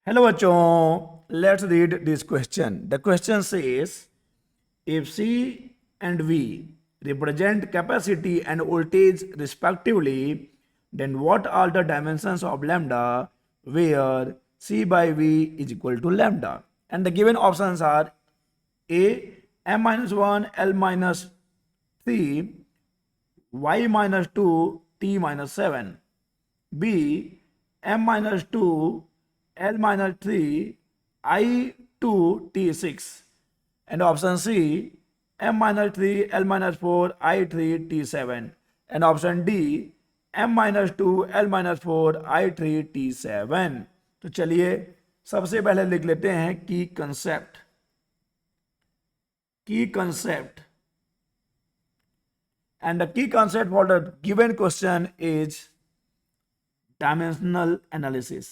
Hello बच्चों, let's read this question. The question says if C and V represent capacity and voltage respectively, then what are the dimensions of lambda where C by V is equal to lambda? And the given options are A m minus 1 L minus 3 y minus 2 t minus 7, B m minus 2 L minus 3 I 2 T6, and option C m minus 3 L minus 4 I 3 T7, and option D m minus 2 L minus 4 I 3 T7. तो चलिए सबसे पहले लिख लेते हैं की concept and the key concept for the given question is dimensional analysis.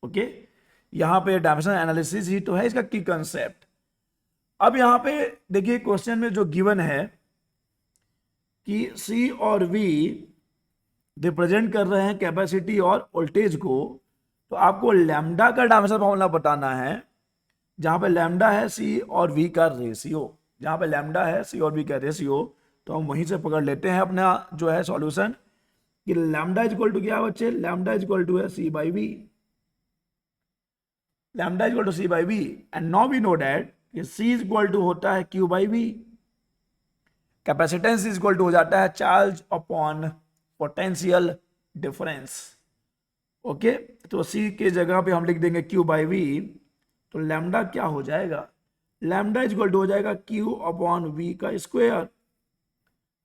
Okay, यहां पे डायमेंशनल एनालिसिस ही तो है इसका की कंसेप्ट. अब यहां पे देखिए क्वेश्चन में जो गिवन है कि सी और वी रिप्रेजेंट कर रहे हैं कैपेसिटी और वोल्टेज को, तो आपको लैम्डा का डायमेंशनल फॉर्मूला बताना है. जहां पे लैम्डा है सी और वी का रेशियो, जहां पे लैम्डा है सी और वी का रेशियो, तो हम वहीं से पकड़ लेते हैं अपना जो है सॉल्यूशन कि लैम्डा इज इक्वल टू क्या बच्चे, लैम्डा इज इक्वल टू है C by V. Lambda is equal to C by V and now we know that कि सी इज इक्वल टू होता है Q by V. Capacitance is equal to हो जाता है charge upon potential difference. Okay, तो C के जगह पे हम लिख देंगे क्यू बाई वी. तो लैम्डा क्या हो जाएगा, लैम्डा इज इक्वल टू हो जाएगा क्यू अपॉन वी का square.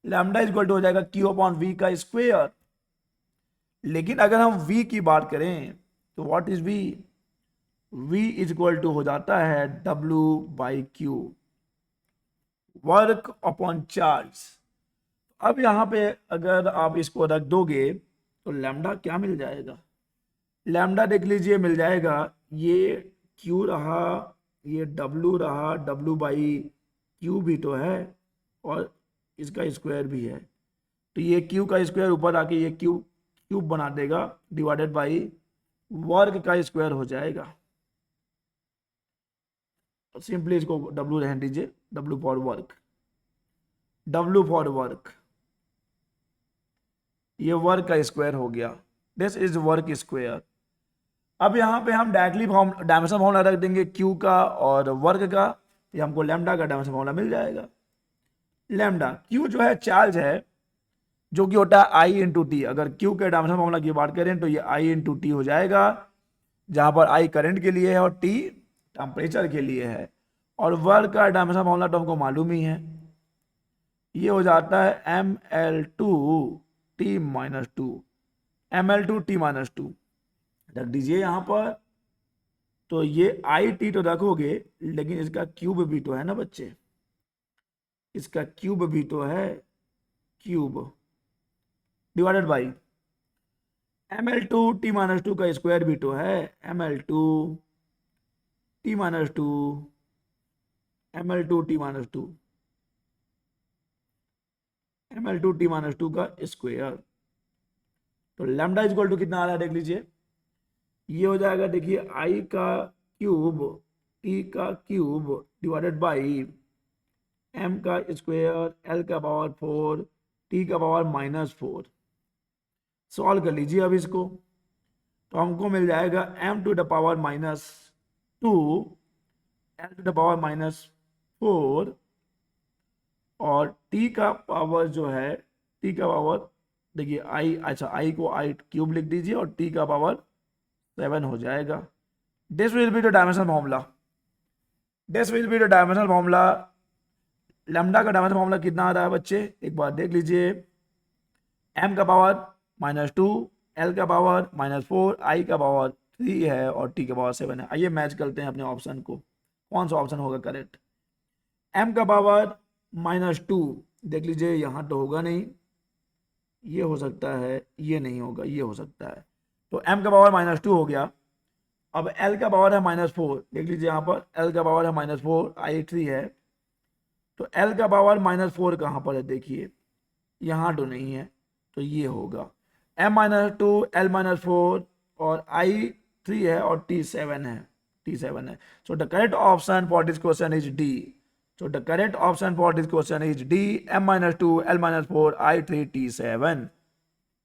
Lambda is equal to हो जाएगा क्यू अपॉन वी का स्क्वायर. लेकिन अगर हम वी की बात करें तो what is V, V is equal to हो जाता है W by Q, work upon charge. अब यहां पे अगर आप इसको रख दोगे तो लैम्डा क्या मिल जाएगा, लैम्डा देख लीजिए मिल जाएगा, ये क्यू रहा, ये डब्लू रहा, डब्लू बाई क्यू भी तो है और इसका स्क्वायर भी है. तो ये क्यू का स्क्वायर ऊपर आके ये क्यूब बना देगा डिवाइडेड बाई वर्ग का स्क्वायर हो जाएगा. सिंपली इसको डब्लू रहने दीजिए, W for work, W for work, ये वर्क का स्क्वायर हो गया. This is work square. अब यहां पे हम डायरेक्टली डायमेंशन फॉर्मूला रख देंगे क्यू का और वर्ग का, ये हमको लैम्डा का डायमेंशन फॉर्मूला मिल जाएगा. लैम्डा क्यू जो है चार्ज है, जो कि होता है आई इंटू टी. अगर क्यू के डायमेंशन फॉर्मूला की बात करें तो ये आई इंटू टी हो जाएगा, जहां पर आई करंट के लिए है और टी टेम्परेचर के लिए है. और वर्ग का डायमेंशन फॉर्मूला तो हमको मालूम ही है, ये हो जाता है M L two T minus two, M L two T minus two रख दीजिए यहां पर. तो ये आई टी तो रखोगे, लेकिन इसका क्यूब भी तो है ना बच्चे, इसका क्यूब भी तो है, cube divided by M L two T minus two का स्क्वायर भी तो है, M L two T minus two, M L two T minus two, M L two T minus two का स्क्वायर. तो लैम्डा इज इक्वल टू कितना आ रहा है देख लीजिए, ये हो जाएगा देखिए आई का क्यूब टी का क्यूब डिवाइडेड बाई एम का स्क्वायर एल का पावर 4 टी का पावर -4. सॉल्व कर लीजिए अब इसको, तो हमको मिल जाएगा m to the power -2 l to the power -4 और t का पावर जो है, t का पावर देखिए आई, अच्छा आई को आई क्यूब लिख दीजिए और t का पावर 7 हो जाएगा. This will be the dimensional formula, this will be the dimensional formula. Lambda का डायमेंशनल फॉर्मूला कितना आ रहा है बच्चे, एक बार देख लीजिए, m का पावर -2, l का पावर -4, i का पावर 3 है और t का पावर 7 है. आइए मैच करते हैं अपने ऑप्शन को, कौन सा ऑप्शन होगा करेक्ट. m का पावर -2 देख लीजिए, यहां तो होगा नहीं, ये हो सकता है, ये नहीं होगा, ये हो सकता है. तो m का पावर -2 हो गया. अब l का पावर है -4, देख लीजिए यहाँ पर l का पावर है -4, i 3 है, तो l का पावर -4 कहाँ पर है, देखिए यहाँ तो नहीं है, तो ये होगा m-2 l-4 और I3 है और T7 है, T7 है. So the correct option for this question is D. So the correct option for this question is D, m-2 l-4 I3 T7.